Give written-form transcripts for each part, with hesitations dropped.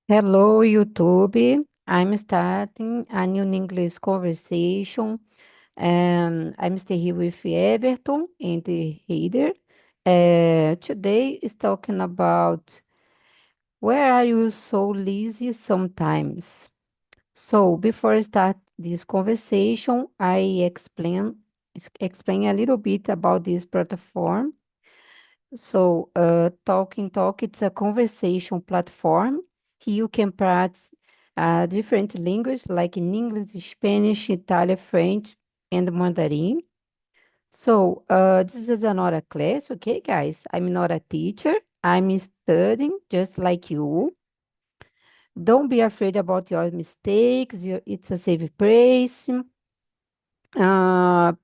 Hello, YouTube. I'm starting a new English conversation. I'm staying here with Everton and the Heather. Today is talking about where are you so lazy sometimes? So before I start this conversation, I explain a little bit about this platform. So, Talking Talk, it's a conversation platform. Here you can practice different languages like in English, Spanish, Italian, French, and Mandarin. So, this is not a class, okay, guys? I'm not a teacher. I'm studying just like you. Don't be afraid about your mistakes. It's a safe place.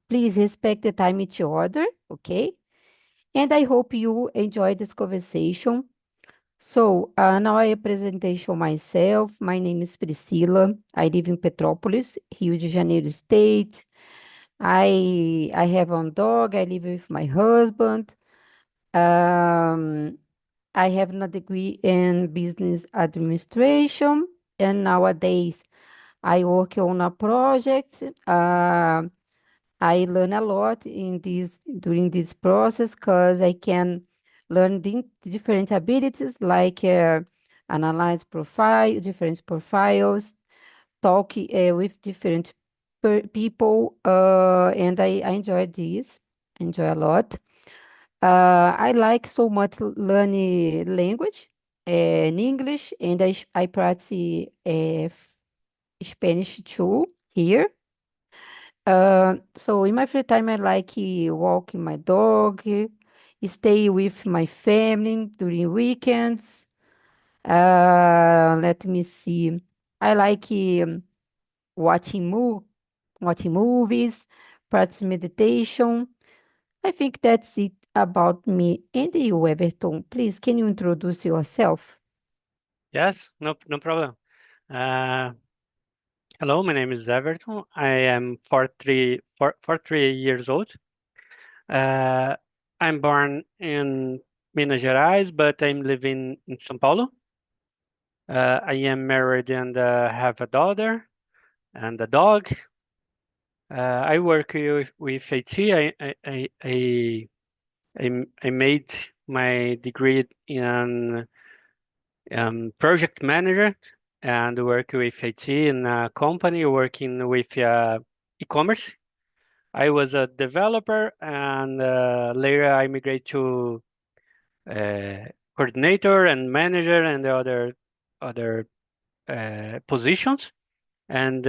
Please respect the time each other, okay? And I hope you enjoy this conversation. So, now I presentation myself. My name is Priscila. I live in Petrópolis, Rio de Janeiro state. I have one dog. I live with my husband. Um, I have a degree in business administration, and nowadays I work on a project. I learn a lot in this during this process because I can learn the different abilities like analyze different profiles, talk with different people, and I enjoy this, enjoy a lot. I like so much learning language in English, and I practice Spanish too here. So in my free time, I like walking my dog, stay with my family during weekends. Let me see. I like watching watching movies, practice meditation. I think that's it about me. And you, Everton, please, can you introduce yourself? Yes, no problem. Uh, Hello, my name is Everton. I am 43 years old. Uh, I'm born in Minas Gerais, but I'm living in São Paulo. I am married and have a daughter and a dog. I work with IT. I made my degree in project manager and work with IT in a company working with e-commerce. I was a developer and later I migrated to uh, coordinator and manager and the other positions. And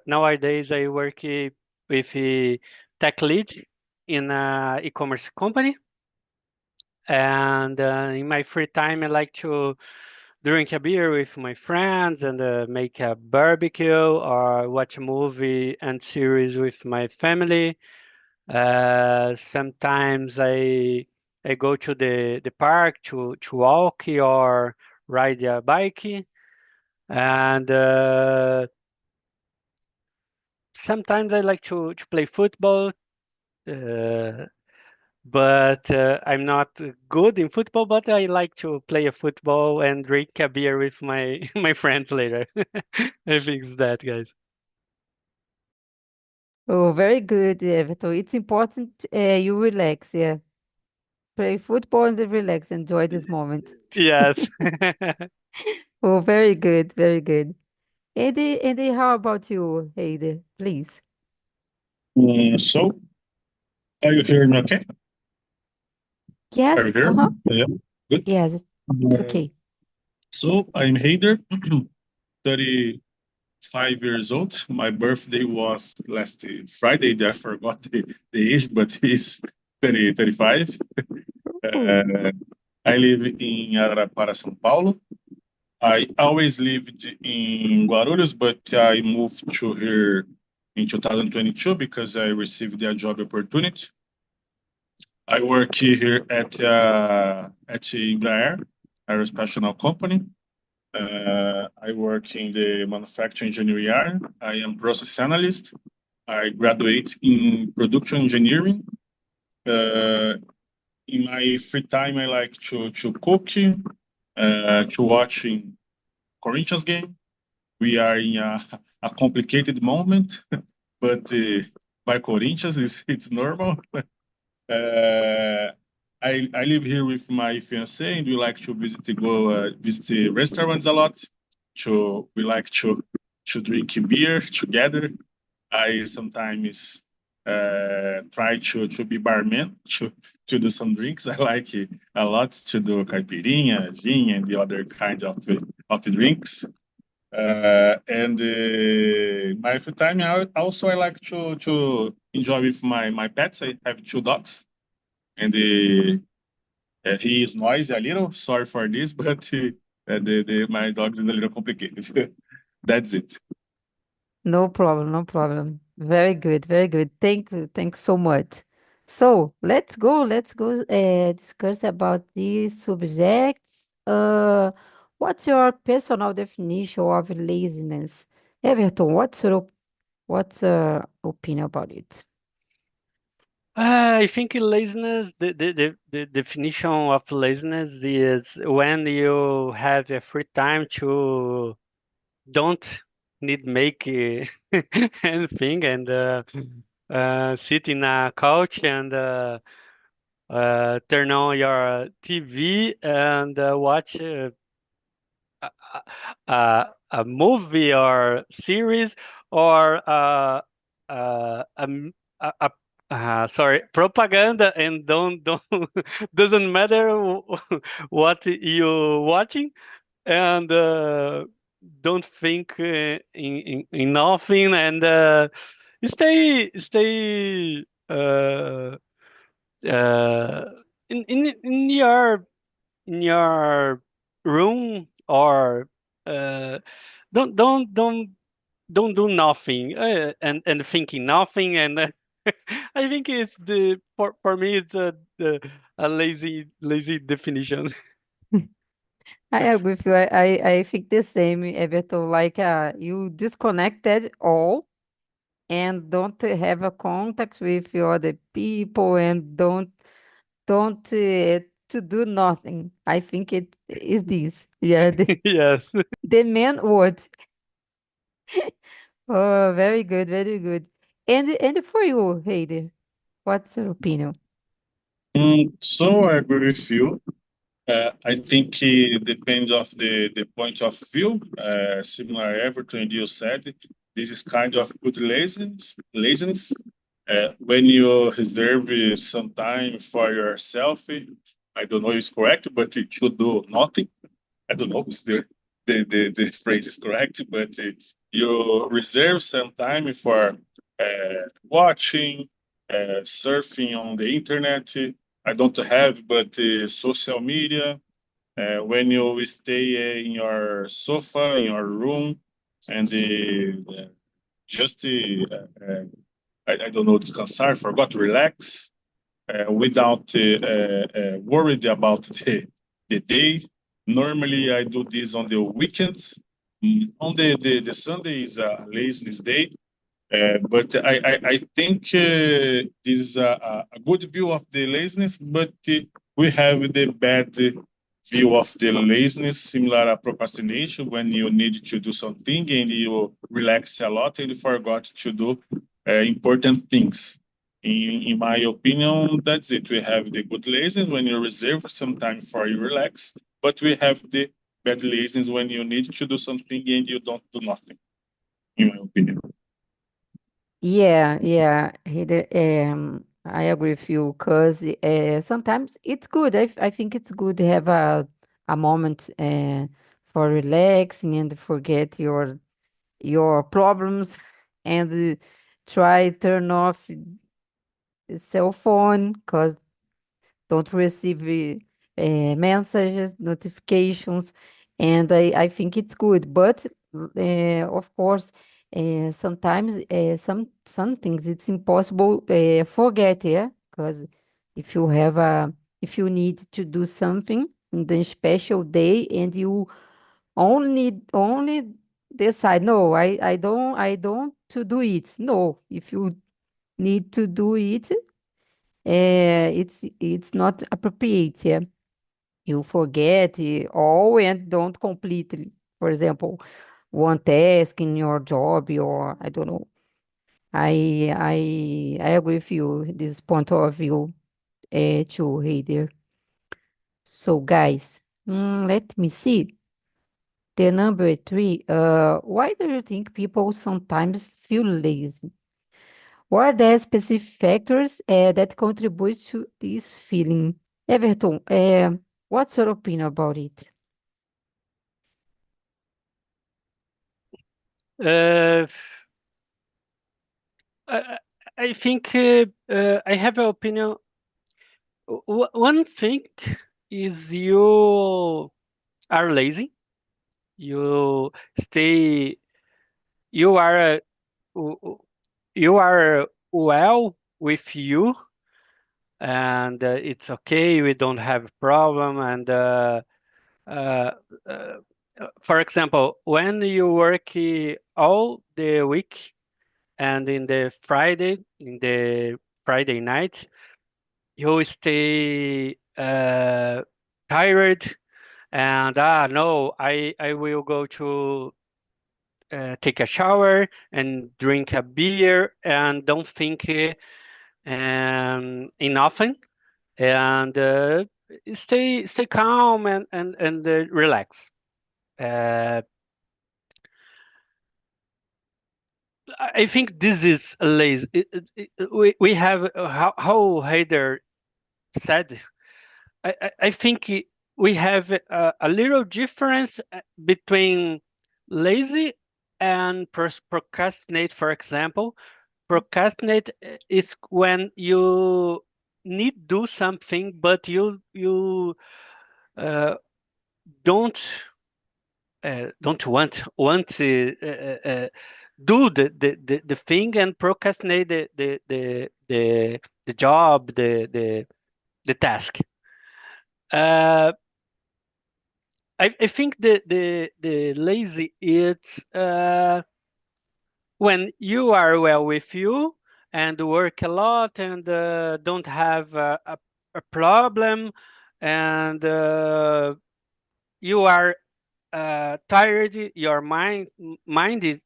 nowadays I work with a tech lead in a e-commerce company. And in my free time, I like to drink a beer with my friends and make a barbecue or watch a movie and series with my family. Sometimes I go to the park to walk or ride a bike, and sometimes I like to play football. Uh, but I'm not good in football, but I like to play a football and drink a beer with my my friends later. I think it's that, guys. Oh, very good, Everton. It's important you relax, yeah. Play football and then relax, enjoy this moment. Yes. Oh, very good, very good. Andy, how about you, Heide? Please. So, are you hearing me okay? Are Yes, you here? uh-huh. Yeah, good. Yes, it's Uh, okay. so, I'm Heider, 35 years old. My birthday was last Friday. I forgot the age, but it's 35. Oh, Uh, I live in Araraquara, São Paulo. I always lived in Guarulhos, but I moved to here in 2022 because I received a job opportunity. I work here at Embraer, aerospatial company. I work in the manufacturing engineering area. I am process analyst. I graduate in production engineering. Uh, in my free time, I like to cook, to watching Corinthians game. We are in a complicated moment, but by Corinthians, it's normal. I live here with my fiance, and we like to visit restaurants a lot. We like to drink beer together. I sometimes try to be barman to do some drinks. I like it a lot to do caipirinha, gin, and the other kind of the drinks. And my free time, I like to enjoy with my pets. I have two dogs, and he is noisy a little. Sorry for this, but my dog is a little complicated. That's it. No problem, no problem. Very good, very good. Thank you so much. So let's go discuss about these subjects. What's your personal definition of laziness? Everton, what's your opinion about it? I think laziness, the definition of laziness is when you have a free time to don't need make anything and sit in a couch and turn on your TV and watch a, a movie or series or sorry, propaganda and don't doesn't matter what you watching and don't think in nothing and stay uh, in your room or uh, don't don't don't don't do nothing and thinking nothing and I think it's the for me it's a lazy definition. I agree with you. I think the same, Everton. Like you disconnected all and don't have a contact with your other people and don't to do nothing. I think it is this. Yeah, Yes. the main word. Oh, very good, very good. And for you, Heidi, what's your opinion? So I agree with you. I think it depends of the point of view. Similar everything you said, this is kind of good laziness. Laziness. When you reserve some time for yourself, I don't know if it's correct, but it should do nothing. I don't know if the phrase is correct, but you reserve some time for watching, surfing on the internet. I don't have, but social media. When you stay in your sofa, in your room, and just, I don't know, descansar, forgot, relax, without worried about the day. Normally, I do this on the weekends. On the Sunday is a laziness day, but I think this is a good view of the laziness, but we have the bad view of the laziness, similar to procrastination, when you need to do something and you relax a lot and you forgot to do important things. In my opinion, that's it. We have the good laziness when you reserve some time for you relax, but we have the bad laziness when you need to do something and you don't do nothing, in my opinion. Yeah, yeah, Heidi, I agree with you because sometimes it's good. I think it's good to have a moment for relaxing and forget your problems and try turn off the cell phone because don't receive messages, notifications, and I think it's good. But of course, sometimes some things it's impossible forget, yeah, because if you have a if you need to do something in the special day and you only decide no, I don't to do it. No, if you need to do it, it's not appropriate. Yeah, you forget all and don't completely for example, one task in your job, or I don't know. I agree with you, this point of view, too, Heider. So, guys, let me see. The number three, why do you think people sometimes feel lazy? What are the specific factors that contribute to this feeling? Everton, what's your opinion about it? Uh, I, I think I have an opinion. One thing is you are lazy. You stay. You are w- you are well with you, and it's okay. We don't have problem. And uh, uh, for example, when you work all the week and in the Friday night, you stay tired and no, I will go to take a shower and drink a beer and don't think in nothing and stay calm and relax. Uh, I think this is a lazy. We have how Heider said. I think we have a little difference between lazy and procrastinate. For example, procrastinate is when you need do something, but you uh, don't don't want to do the thing and procrastinate the job the task. Uh, I think the lazy it's when you are well with you and work a lot and don't have a problem and you are tired, your mind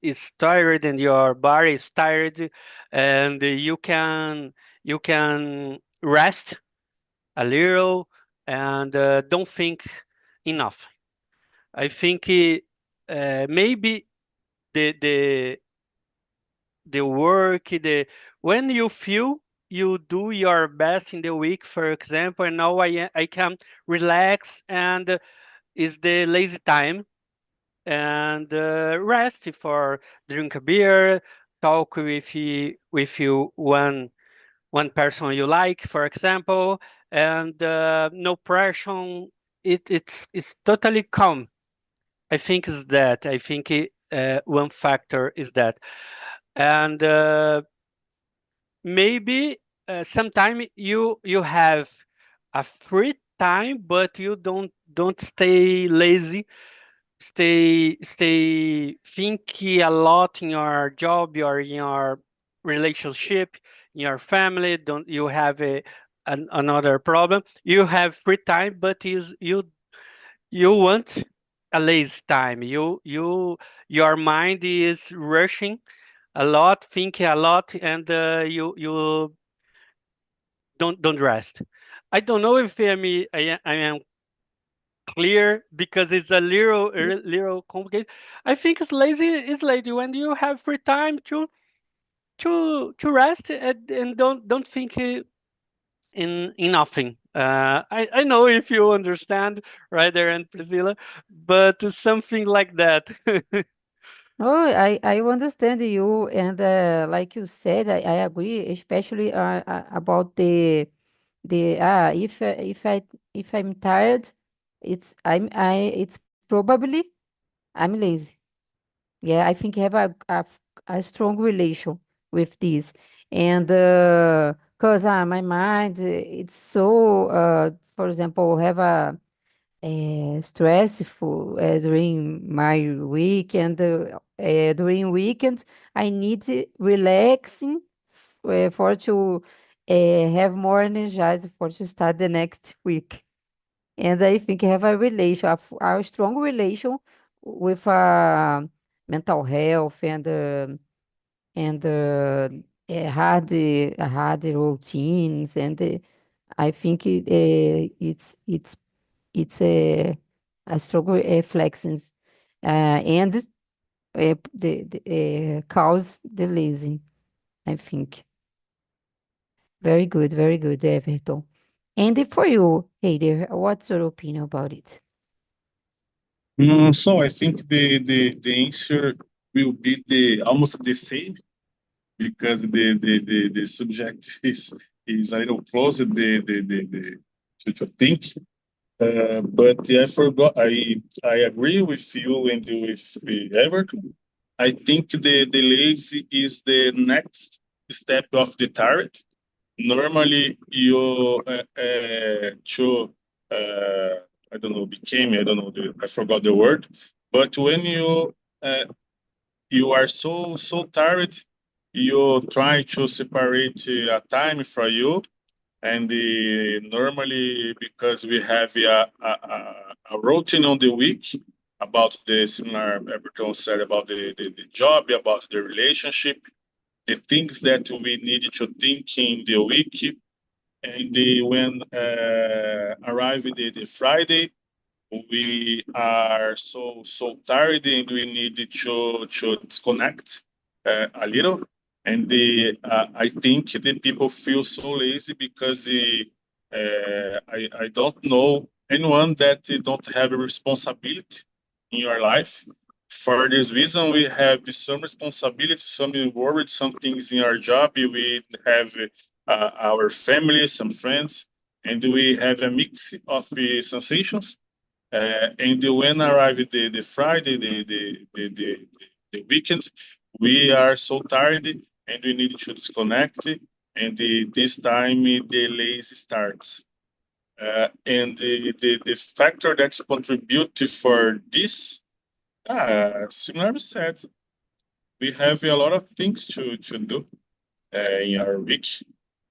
is tired and your body is tired, and you can rest a little and don't think enough. I think maybe the the work, the when you feel you do your best in the week, for example, and now I can relax and is the lazy time and rest for drink a beer, talk with you one person you like, for example, and no pressure. It's totally calm. I think is that. I think one factor is that, and maybe sometime you have a free time, but you don't stay lazy, stay thinking a lot in your job, in your relationship, in your family. Don't you have another problem? You have free time, but you want a lazy time. Your mind is rushing a lot, thinking a lot, and you don't rest. I don't know if I am clear because it's a little complicated. I think it's lazy is lazy when you have free time to rest and don't think in nothing. I know if you understand, right there and Priscilla, but something like that. Oh, I understand you, and like you said, I agree, especially about the if I'm tired, it's probably I'm lazy. Yeah, I think I have a strong relation with this, and cause my mind it's so for example have a stressful during my week and during weekends I need relaxing for to have more energized for to start the next week. And I think I have a strong relation with mental health and hard routines, and I think it's a struggle reflections and the cause the lazy. I think very good, Everton. And for you, Heider, what's your opinion about it? So I think the answer will be the almost the same because the subject is a little closer to think. But I forgot. I agree with you and with Everton. I think the lazy is the next step of the target. Normally, you to I don't know became I don't know I forgot the word. But when uh, you are so tired, you try to separate a time for you and normally because we have a routine on the week about the similar Everton said about the job, about the relationship, the things that we need to think in the week, and when arrive the Friday, we are so tired and we need to disconnect a little. And I think the people feel so lazy because I don't know anyone that don't have a responsibility in your life. For this reason, we have some responsibility, some worried, some things in our job. We have our family, some friends, and we have a mix of sensations and when arrive the Friday, the weekend, we are so tired and we need to disconnect. And this time the lazy starts. And the factor that's contribute for this, similarly said, we have a lot of things to do in our week.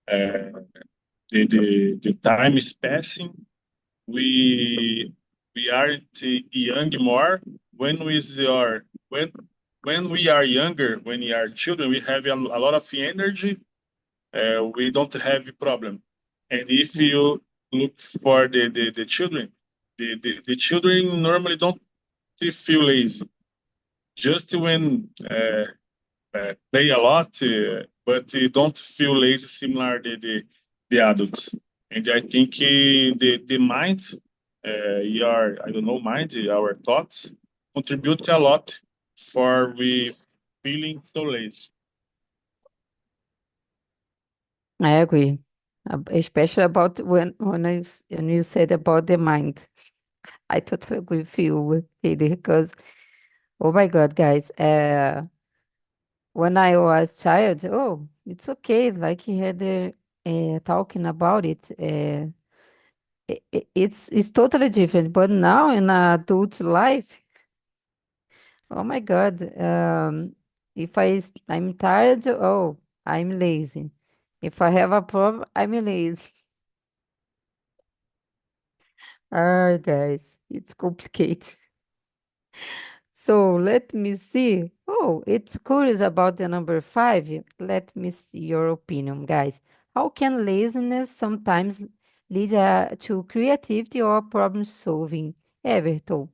Uh, the time is passing. we we aren't young more. When when we are younger, when we are children, we have a lot of energy. We don't have a problem. And if you look for the children, the children normally don't feel lazy. Just when play a lot, but don't feel lazy similar the adults. And I think the mind, your I don't know mind, our thoughts contribute a lot for we feeling so lazy. I agree, especially about when you said about the mind. I totally agree with you, Heidi, because oh my God, guys, when I was child, oh, it's okay. Like he had talking about it. It's totally different. But now in adult life, oh my God, if I'm tired, oh, I'm lazy. If I have a problem, I'm lazy. Ah, guys, it's complicated. So let me see. Oh, it's curious about the number five. Let me see your opinion, guys. How can laziness sometimes lead to creativity or problem solving? Everton,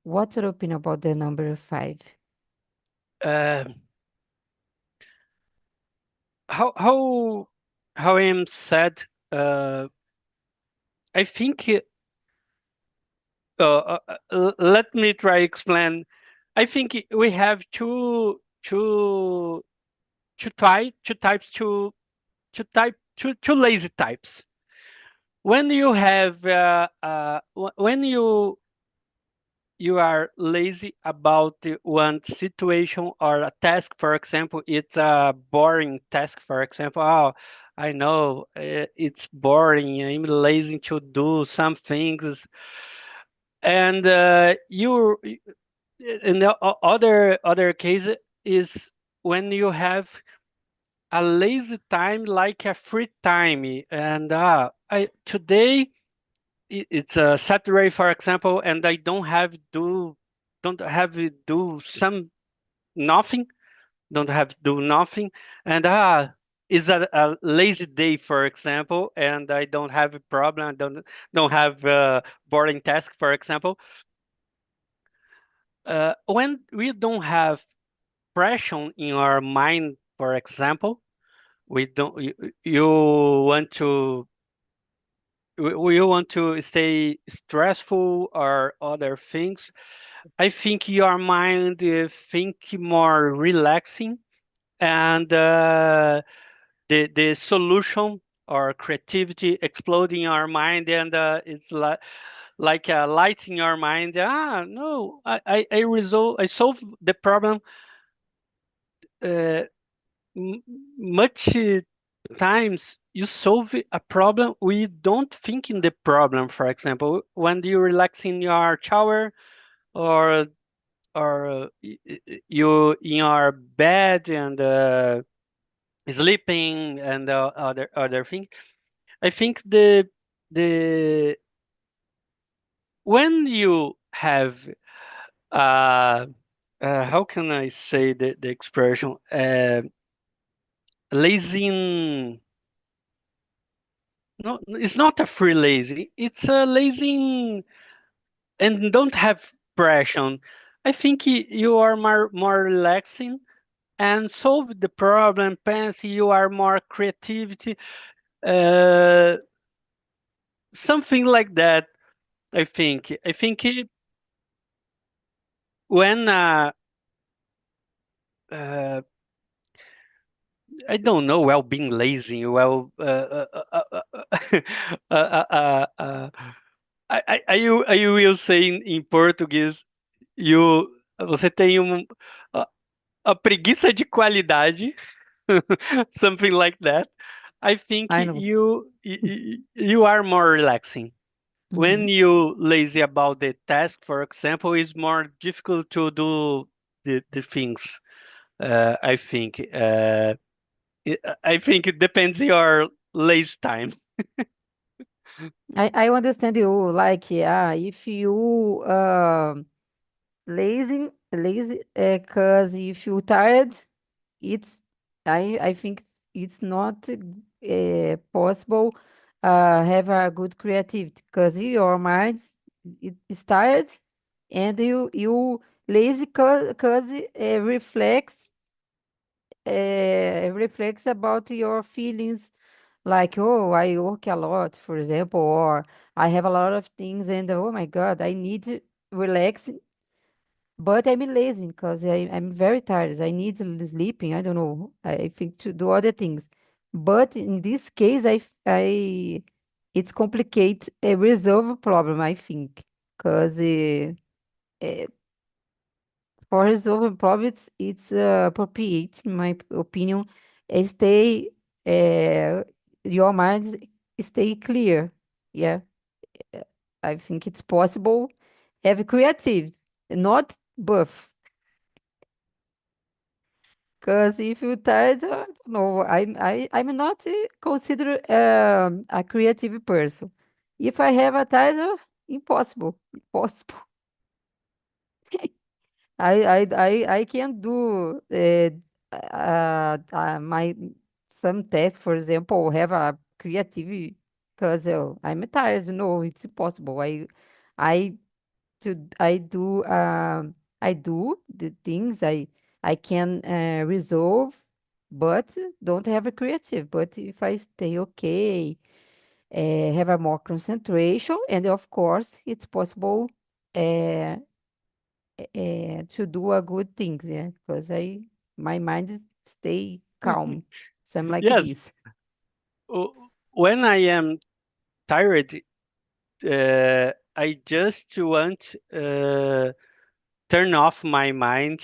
what's your opinion about the number five? Uh, how I am said. I think. Let me try explain. I think we have two types two lazy types. When you have when you are lazy about one situation or a task, for example, it's a boring task. For example, oh, I know it's boring. I'm lazy to do some things, and you and the other case is when you have a lazy time like a free time and I today it's a Saturday, for example, and I don't have to don't have to do nothing, don't have to do nothing, and is a lazy day, for example, and I don't have a problem, I don't have a boring task, for example. When we don't have pressure in our mind, for example, we don't you want to you want to stay stressful or other things. I think your mind think more relaxing, and the solution or creativity explode in our mind, and it's like a light in your mind. No, I solve the problem uh, m- much times you solve a problem we don't think in the problem. For example, when you relax in your shower, or you in your bed and sleeping, and other thing. I think the when you have uh, how can I say the expression, lazy, no, it's not a free lazy, it's a lazy and don't have pressure. I think you are more relaxing and solve the problem. Pense you are more creativity, uh, something like that. I think when uh, I don't know, well, being lazy, well, uh, uh, uh, uh, I will say in Português, você tem a, a preguiça de qualidade, something like that. I think I know. you are more relaxing. When Mhm. you lazy about the task, for example, it's more difficult to do the things. I think. I think it depends your lazy time. I understand you. Like, yeah, if you lazy, cause if you tired, it's I think it's not possible have a good creativity because your mind it is tired, and you lazy cause reflects about your feelings, like, oh, I work a lot, for example, or I have a lot of things, and oh my God, I need to relax, but I'm lazy because I'm very tired. I need sleeping. I don't know. I think to do other things. But in this case, it's complicate a resolve a problem, I think. Because for resolving problems, it's appropriate, in my opinion, stay, uh, your mind stay clear. Yeah. uh, I think it's possible have creative, not buff. Because if you tired, no, I'm not considered a creative person. If I have a title, impossible, impossible. I can do my some tests, for example, have a creative because I'm tired. No, it's impossible. I I do the things I can resolve, but don't have a creative. But if I stay okay, have a more concentration, and of course it's possible uh, to do a good things, yeah, because I my mind stay calm, something like Yes, this. when I am tired, I just want turn off my mind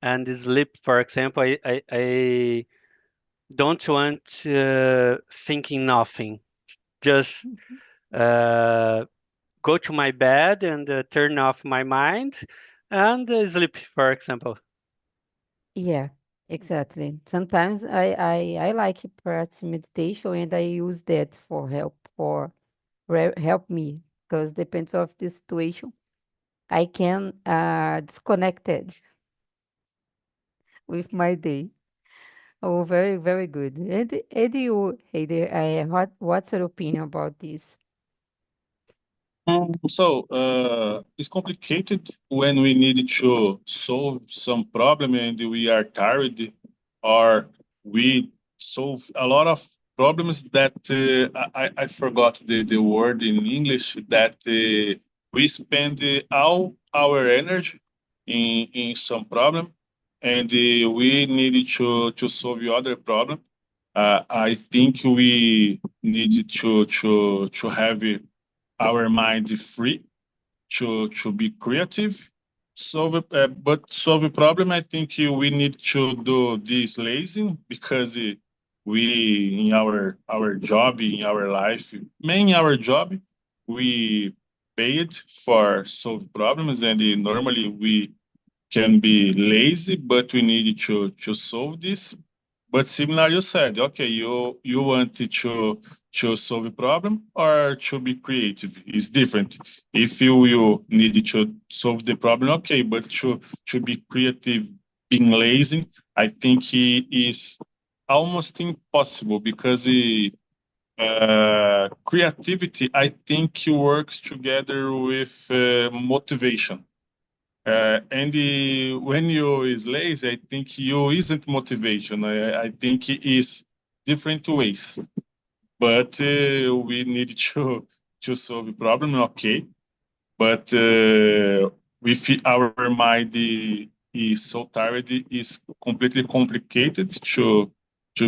and sleep. For example, I don't want thinking nothing. Just uh, go to my bed and turn off my mind and sleep, for example. Yeah, exactly. Sometimes I like practice meditation, and I use that for help me because depends of the situation. I can disconnect it with my day. Oh, very, very good. And you, Heider, what's your opinion about this? It's complicated when we need to solve some problem and we are tired, or we solve a lot of problems that I forgot the word in English, that we spend all our energy in some problem, and we need to solve the other problem. I think we need to have our mind free to be creative. But solve a problem. I think we need to do this lazy, because we in our job, in our life, mainly our job, we paid for solve problems, and normally we can be lazy, but we need to solve this. But similar, you said, okay, you want to solve a problem or to be creative. It's different. If you will need to solve the problem, okay, but to be creative, being lazy, I think it is almost impossible, because creativity, I think, works together with motivation. When you is lazy, I think you isn't motivation. I think it is different ways. But we need to solve the problem, okay. But if our mind is so tired, it is completely complicated to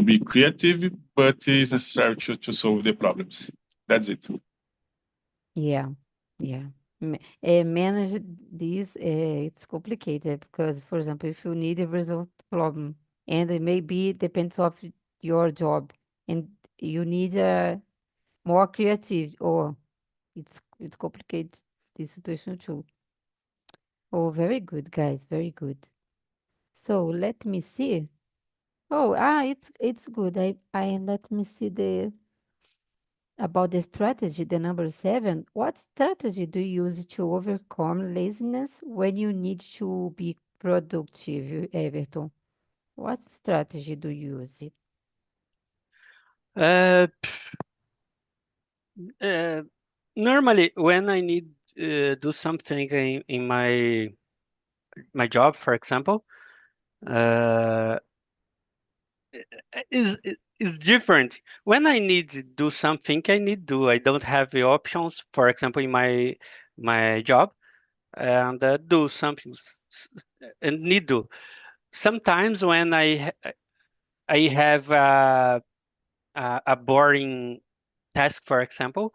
be creative, but it's necessary to solve the problems. That's it. Yeah, yeah. Manage this, it's complicated because, for example, if you need a resolve problem, and it maybe depends of your job, and you need more creative, or it's complicated this situation too. Oh, very good, guys, very good. So let me see. Oh, it's good. I let me see the about the strategy, the number 7. What strategy do you use to overcome laziness when you need to be productive, Everton? What strategy do you use? Uh, uh, Normally, when I need do something in my job, for example, uh, is different. When I need to do something, I need to do. I don't have the options. For example, in my job, and do something and need to. Sometimes when I have a boring task, for example,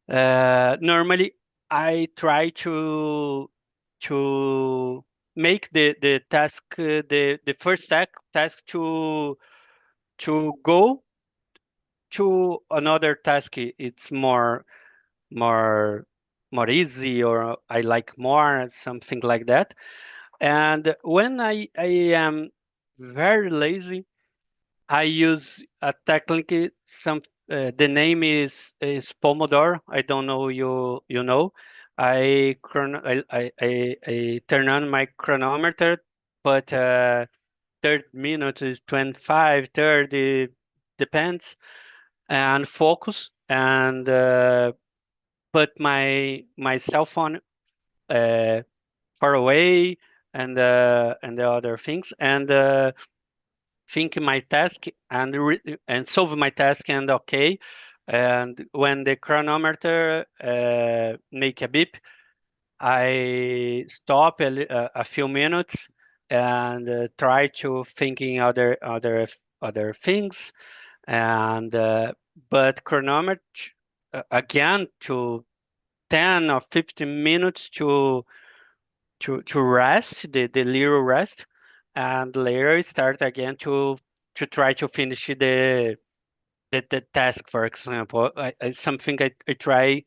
normally I try to make the task the first task to go to another task. It's more more easy, or I like more, something like that. And when I am very lazy, I use a technique. The name is Pomodoro. I don't know you know. I turn on my chronometer, but 30 minutes is 25, 30, depends, and focus, and put my cell phone uh, far away, and the other things, and think my task, and solve my task, and okay. And when the chronometer make a beep, I stop a few minutes, and try to thinking other things, and but chronometer again to 10 or 15 minutes to rest, the little rest, and later start again to try to finish the task. For example, something I try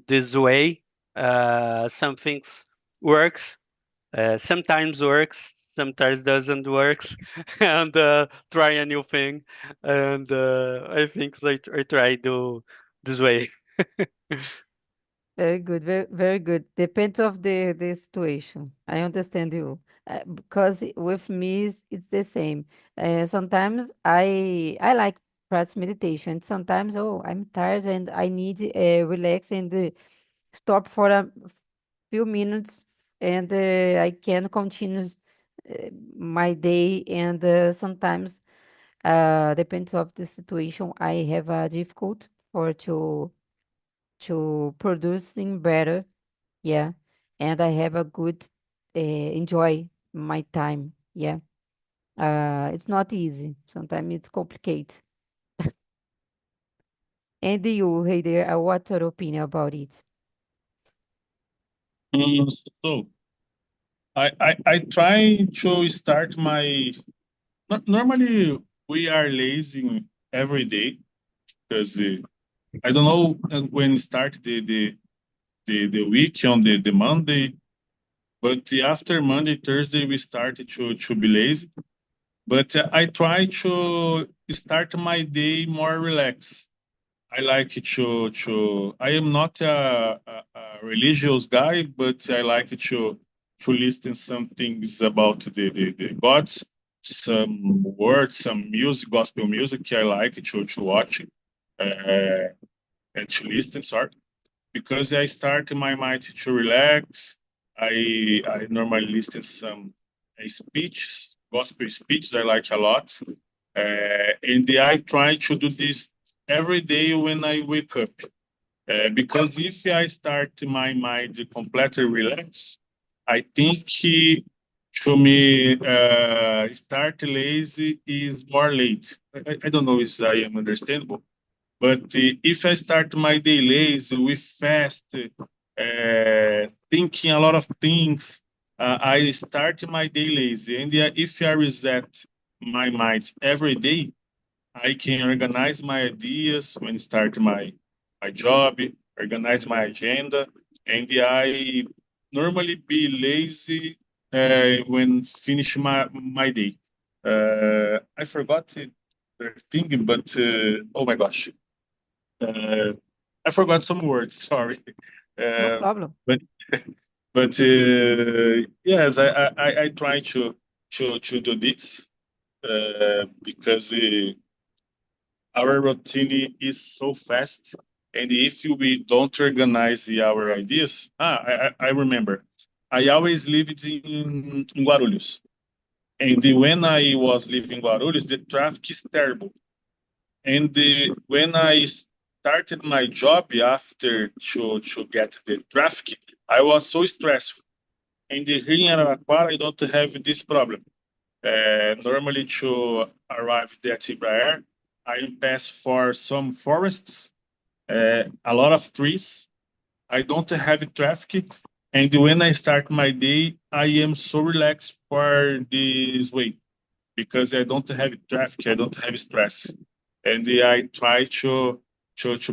this way. Some things works, sometimes works, sometimes doesn't works, and try a new thing. And I think I try do this way. Very good, very good. Depends of the situation. I understand you. Because with me it's the same. Sometimes I like practice meditation. Sometimes oh I'm tired and I need relax and stop for a few minutes and I can continue my day. And sometimes depends of the situation. I have a difficult for to producing better, yeah, and I have a good enjoy my time, yeah. It's not easy. Sometimes it's complicated. And you, hey there, what's your opinion about it? So I try to start my. Normally, we are lazy every day because I don't know when start the week on the Monday, but after Monday, Thursday, we started to be lazy. But I try to start my day more relaxed. I like to I am not a religious guy, but I like to listen some things about the gods, some words, some music, gospel music. I like to watch and to listen. Sorry, because I start my mind to relax. I normally listen some speeches, gospel speeches. I like a lot, and I try to do this every day when I wake up. Because if I start my mind completely relaxed, I think to me start lazy is more late. I don't know if I am understandable, but if I start my day lazy with fast, thinking a lot of things, I start my day lazy. And if I reset my mind every day, I can organize my ideas when start my job, organize my agenda, and I normally be lazy when finish my day. I forgot the thing, but oh my gosh, uh, I forgot some words. Sorry, No uh, problem. but yes, I try to do this because our routine is so fast, and if we don't organize our ideas, I remember, I always lived in Guarulhos, and when I was living in Guarulhos, the traffic is terrible. And when I started my job after to get the traffic, I was so stressed. And here in Araraquara, I don't have this problem. Normally, to arrive at Ibraer, I pass for some forests, a lot of trees. I don't have traffic. And when I start my day, I am so relaxed for this way because I don't have traffic, I don't have stress, and I try to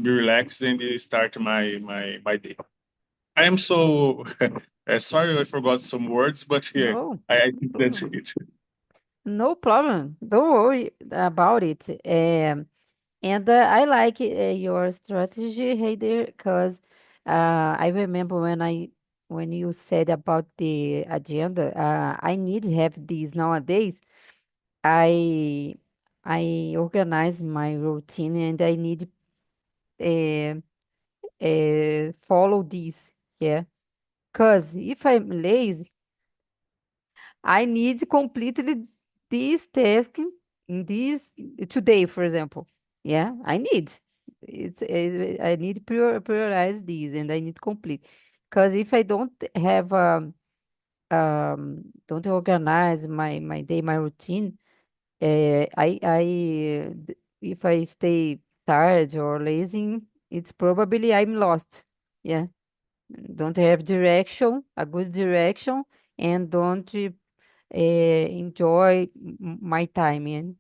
be relaxed and start my day. I am so sorry I forgot some words, but yeah, No, I no think that's problem. it. No problem. Don't worry about it. And I like your strategy, Heider, because I remember when you said about the agenda, I need to have these nowadays. I I organize my routine and I need uh, follow these. Yeah, because if I'm lazy, I need completely this task in this today, for example. Yeah, I need. I need prioritize these and I need complete. Because if I don't have don't organize my day, my routine, if I stay tired or lazy, it's probably I'm lost. Yeah, don't have direction, a good direction, and don't enjoy my time and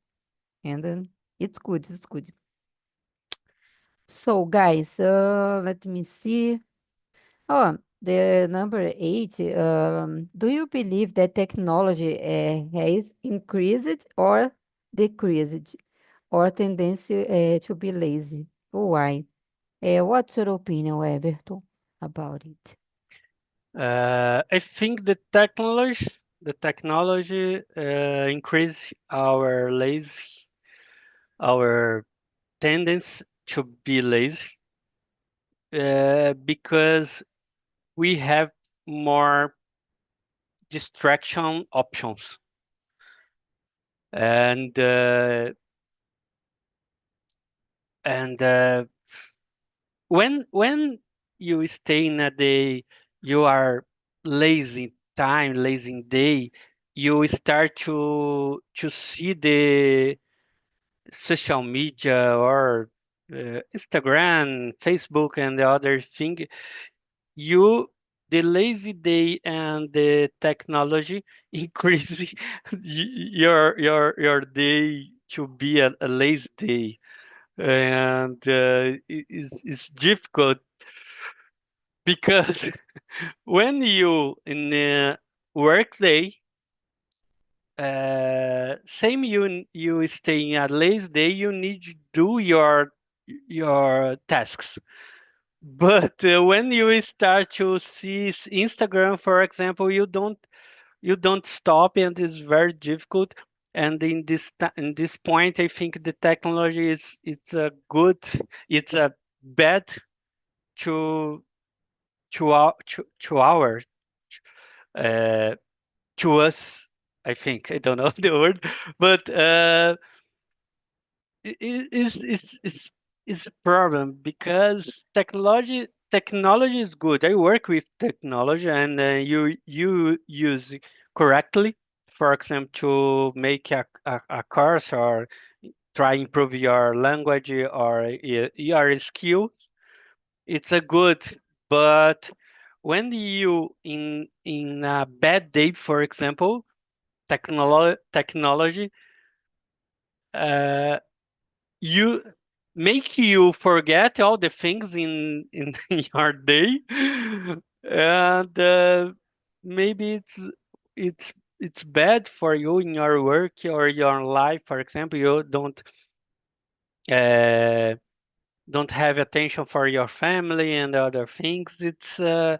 it's good, it's good. So guys, let me see. Oh, the number 8, do you believe that technology has increased or decreased or tendency to be lazy? Why? What's your opinion, Everton? about it? I think the technology increase our tendency to be lazy, because we have more distraction options. And and when you stay in a day, you are lazy day, you start to see the social media or Instagram, Facebook, and the other thing. You The lazy day and the technology increase your day to be a lazy day, and it's difficult because when you in the work day, same you stay in a lazy day, you need to do your tasks. But when you start to see Instagram, for example, you don't stop, and it's very difficult. And in this point, I think the technology is it's a bad to our uh, to us. I think I don't know the word, but is a problem because technology is good. I work with technology, and you use it correctly. For example, to make a course or try improve your language or your skill. It's a good, but when you in a bad day, for example, technology uh, you make you forget all the things in in your day, and maybe it's bad for you in your work or your life. For example, you uh, don't have attention for your family and other things. It's a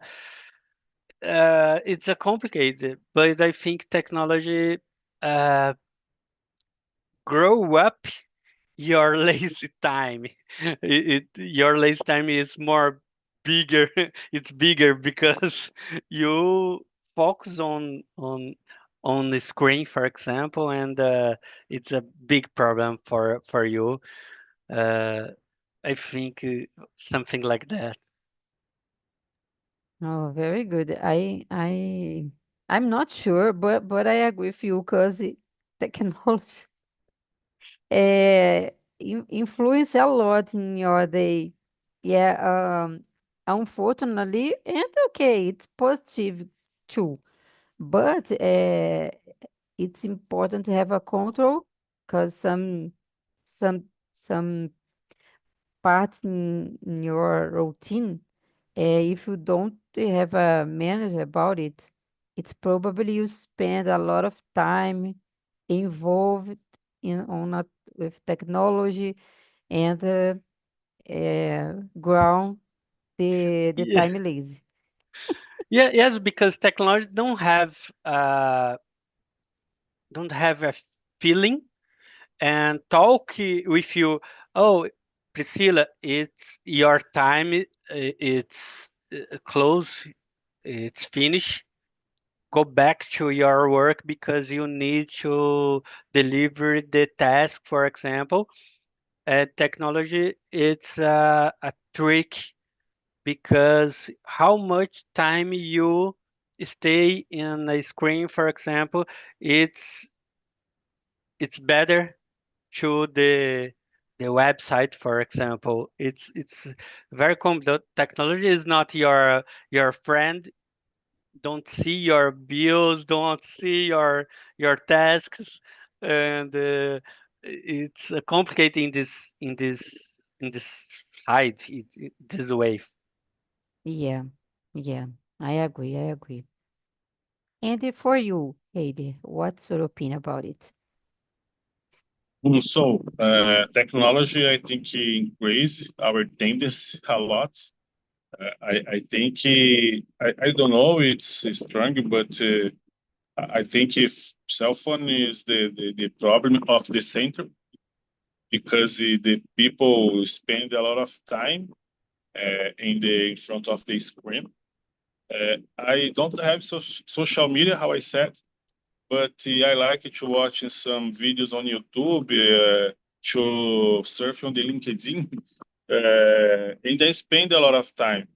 complicated, but I think technology uh, grow up your lazy time. Your lazy time is more bigger. It's bigger because you focus on the screen, for example, and it's a big problem for you. Uh, I think something like that. Oh, very good. I'm not sure, but I agree with you because technology influence a lot in your day. Yeah, unfortunately, and okay, it's positive too, but it's important to have a control because some some parts in your routine, if you don't have a manager about it, it's probably you spend a lot of time involved in on a, with technology and ground the Yeah, time lazy. yeah, yes, because technology don't have a feeling and talk with you. Oh, Priscilla, it's your time. It's close. It's finished. Go back to your work because you need to deliver the task, for example. Technology, it's a trick because how much time you stay in a screen, for example, it's it's better to the website, for example. It's very complex. Technology is not your friend. Don't see your bills, don't see your tasks, and it's complicated in this side. This is the way. Yeah, yeah, I agree, I agree. And for you, Heidi, what's your opinion about it? So, technology, I think, increase our tendency a lot. I think I don't know it's strong, but I think if cell phone is the problem of the center because the people spend a lot of time in front of the screen. I don't have social media, how I said, but I like to watch some videos on YouTube, to surf on the LinkedIn, and I spend a lot of time.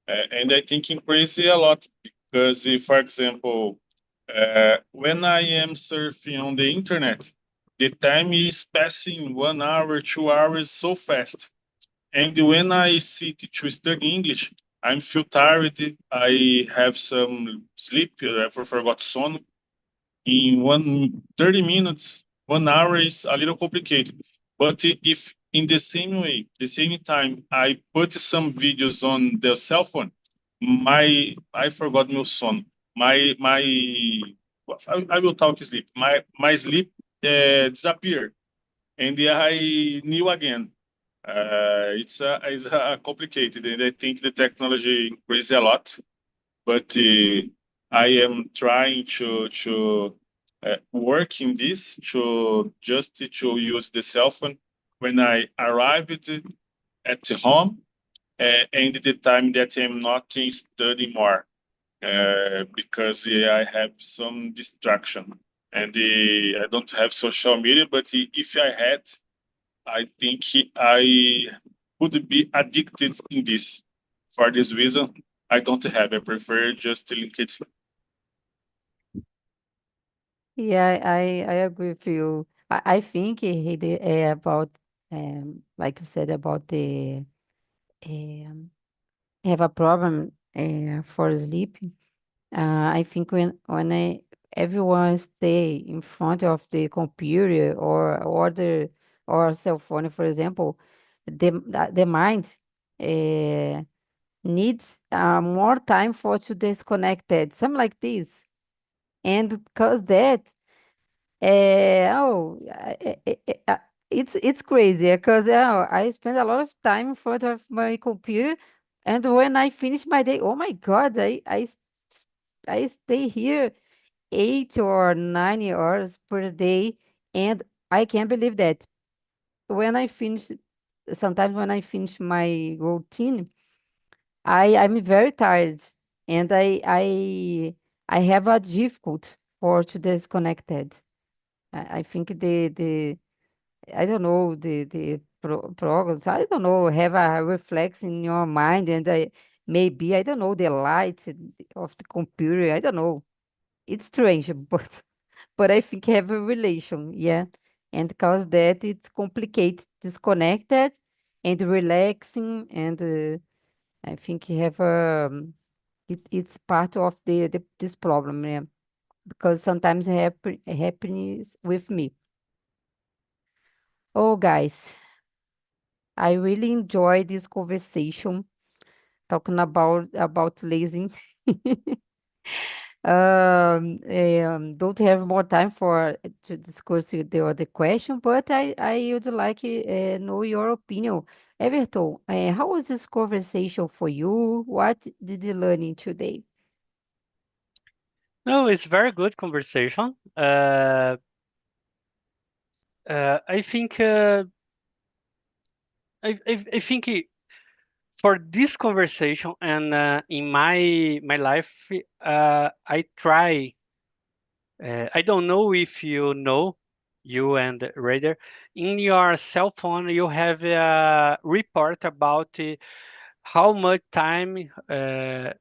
And I think increase a lot because, for example, when I am surfing on the internet, the time is passing 1 hour, 2 hours so fast. And when I sit to study English, I'm feel tired. I have some sleep. I forgot sono. In 30 minutes, 1 hour is a little complicated. But if in the same way, the same time, I put some videos on the cell phone, I forgot my sono. My I will talk sleep. My sleep disappeared, and I knew again. It's complicated, and I think the technology increased a lot. But I am trying to work in this to just to use the cell phone when I arrived at home, and the time that I'm not studying more, because I have some distraction, and I don't have social media. But if I had, I think I would be addicted in this. For this reason, I don't have. I prefer just to link it. Yeah, I agree with you. I think about like you said about the um, have a problem for sleep. I think when everyone stay in front of the computer or the or cell phone, for example, the mind uh, needs more time for to disconnected, something like this, and because that, it's crazy because I spend a lot of time in front of my computer, and when I finish my day, oh my God, I stay here 8 or 9 hours per day, and I can't believe that. When I finish, sometimes when I finish my routine, I'm very tired, and I have a difficult for to disconnected. I think the I don't know the programs. I don't know have a reflex in your mind, and maybe I don't know the light of the computer. I don't know. It's strange, but I think have a relation, yeah. And because that it's complicated, disconnected, and relaxing, and I think you have it's part of this problem, yeah. Because sometimes happens with me. Oh, guys, I really enjoy this conversation talking about lazy. Don't have more time for to discuss the other question, but I would like know your opinion. Everton, how was this conversation for you? What did you learn in today? No, it's very good conversation. I think I think for this conversation and in my life, I try. I don't know if you know, you and Raider, in your cell phone you have a report about how much time, how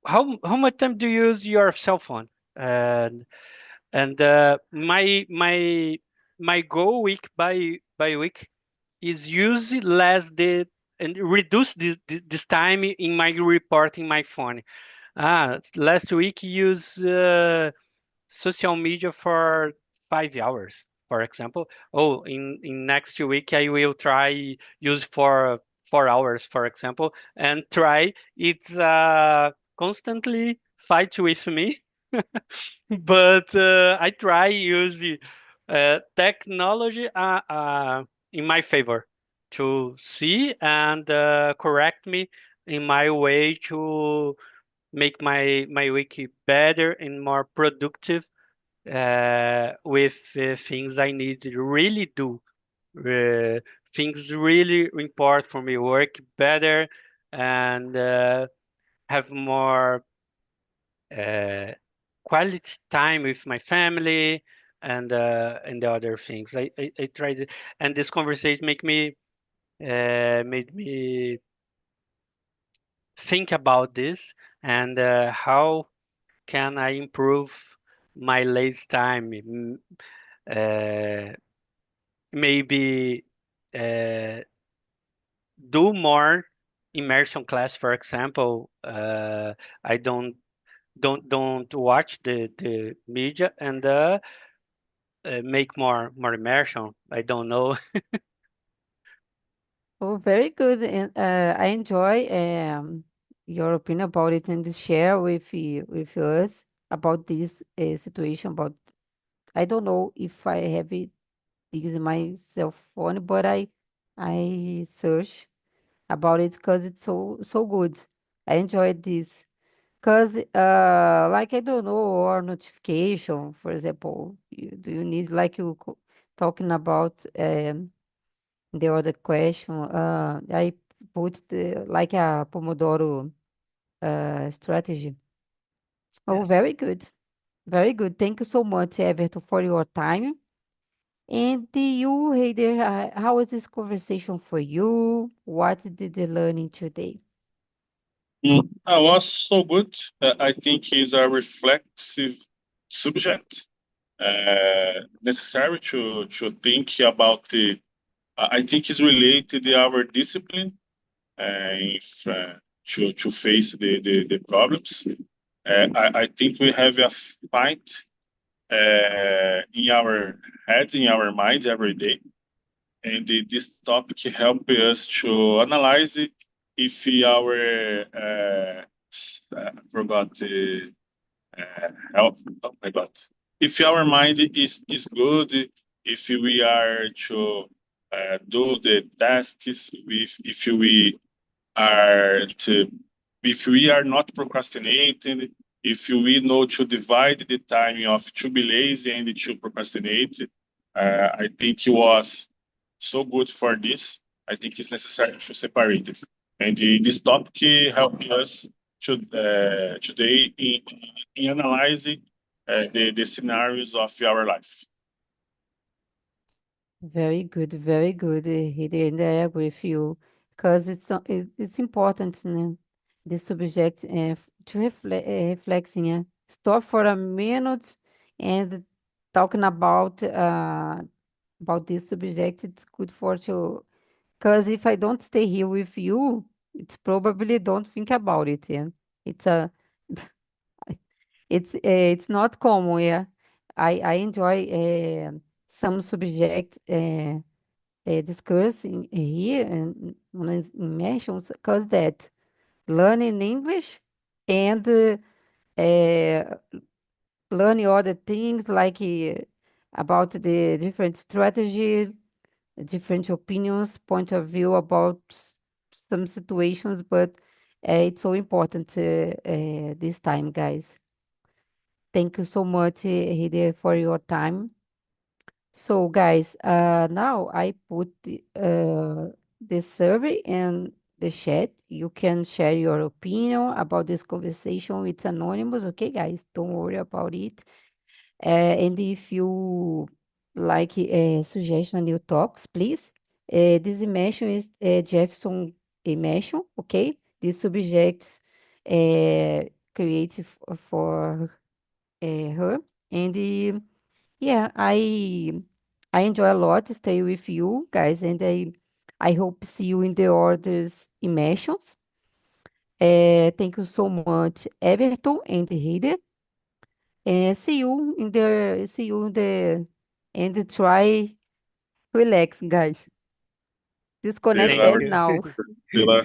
how how much time do you use your cell phone? And my goal week by week is use less the and reduce this time in my report in my phone. Last week use social media for 5 hours, for example. Oh, in next week I will try use for 4 hours, for example, and try it's constantly fight with me, but I try use technology in my favor. to see and correct me in my way to make my week better and more productive with things I need to really do. Uh, Things really important for me, work better and have more uh, quality time with my family and the other things. I tried it, and this conversation made me think about this and how can I improve my lazy time? Uh, Maybe uh, do more immersion class, for example. I don't watch the media and make more immersion. I don't know. Oh, very good. And I enjoy your opinion about it and share with us about this situation. About I don't know if I have it this in my cell phone, but I search about it because it's so good. I enjoyed this because like I don't know or notification, for example, do you need like talking about the other question? I put like a Pomodoro strategy. Oh, Yes. very good, very good. Thank you so much, Everton, for your time. And you, hey there, how was this conversation for you? What did you learn in today? Was so good. I think he's a reflexive subject, necessary to think about the. I think it's related to our discipline, if to face the problems. I think we have a fight in our head, in our mind every day, and this topic help us to analyze it if our forgot the help. Oh my God! If our mind is good, if we are to do the tasks, if we are to if we are not procrastinating, if we know to divide the time of to be lazy and to procrastinate, I think it was so good for this. I think it's necessary to separate it. And this topic helped us to, today in analyzing the scenarios of our life. Very good, very good, Hidi, and I agree with you because it's important, the subject to reflecting. Stop for a minute and talking about this subject. It's good for you because if I don't stay here with you, it's probably don't think about it. Yeah, it's a it's not common. Yeah, I enjoy some subject. Discussing here and mentions because that learning English and learning other things like about the different strategy, different opinions, point of view about some situations, but it's so important this time, guys. Thank you so much, Hide, for your time. So, guys, now I put the survey in the chat. You can share your opinion about this conversation. It's anonymous, okay, guys? Don't worry about it. And if you like suggestion new topics, please. This immersion is Jefferson immersion, okay? These subjects created for her. And yeah, I enjoy a lot to stay with you guys, and I hope see you in the others immersions. Thank you so much, Everton and Heide. See you in the and try relax, guys. See you, Disconnect Thank that Robert. you. now. See you.